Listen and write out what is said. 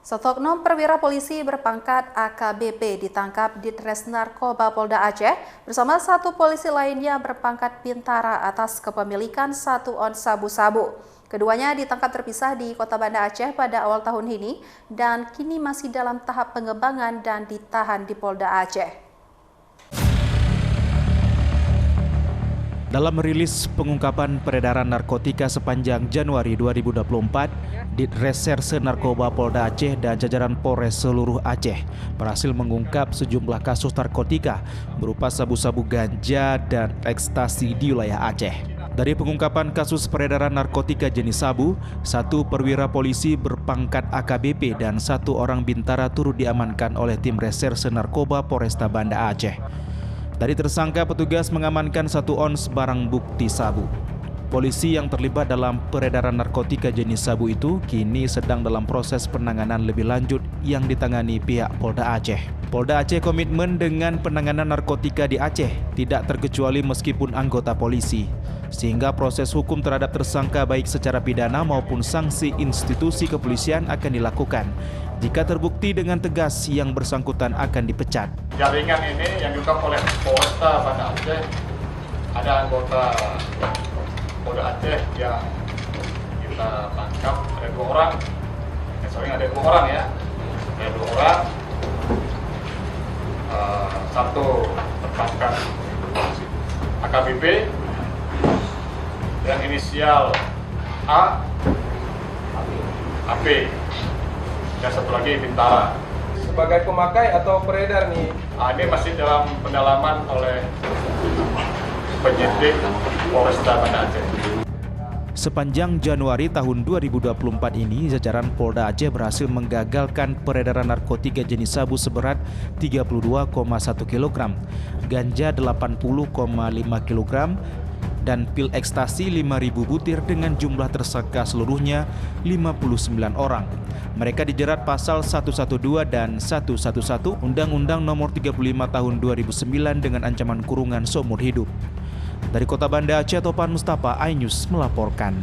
Satu oknum perwira polisi berpangkat AKBP ditangkap di Ditres Narkoba Polda Aceh bersama satu polisi lainnya berpangkat Bintara atas kepemilikan 1 ons sabu-sabu. Keduanya ditangkap terpisah di Kota Banda Aceh pada awal tahun ini dan kini masih dalam tahap pengembangan dan ditahan di Polda Aceh. Dalam rilis pengungkapan peredaran narkotika sepanjang Januari 2024, Ditreserse Narkoba Polda Aceh dan jajaran Polres seluruh Aceh berhasil mengungkap sejumlah kasus narkotika berupa sabu-sabu ganja dan ekstasi di wilayah Aceh. Dari pengungkapan kasus peredaran narkotika jenis sabu, satu perwira polisi berpangkat AKBP dan 1 orang bintara turut diamankan oleh tim reserse narkoba Polresta Banda Aceh. Dari tersangka, petugas mengamankan 1 ons barang bukti sabu. Polisi yang terlibat dalam peredaran narkotika jenis sabu itu kini sedang dalam proses penanganan lebih lanjut yang ditangani pihak Polda Aceh. Polda Aceh komitmen dengan penanganan narkotika di Aceh, tidak terkecuali meskipun anggota polisi, sehingga proses hukum terhadap tersangka baik secara pidana maupun sanksi institusi kepolisian akan dilakukan. Jika terbukti dengan tegas, yang bersangkutan akan dipecat. Jaringan ini yang diungkap oleh Polresta Banda Aceh, ada anggota Polda Aceh yang kita tangkap, ada 2 orang. Ada 2 orang ya, ada 2 orang. Satu terpangkat AKBP yang inisial A, AP, dan satu lagi Bintara. Sebagai pemakai atau peredar nih? Ini masih dalam pendalaman oleh penyidik Polresta Banda Aceh. Sepanjang Januari tahun 2024 ini, jajaran Polda Aceh berhasil menggagalkan peredaran narkotika jenis sabu seberat 32,1 kg, ganja 80,5 kg, dan pil ekstasi 5.000 butir dengan jumlah tersangka seluruhnya 59 orang. Mereka dijerat pasal 112 dan 111 Undang-Undang Nomor 35 Tahun 2009 dengan ancaman kurungan seumur hidup. Dari Kota Banda Aceh, Topan Mustafa, iNews melaporkan.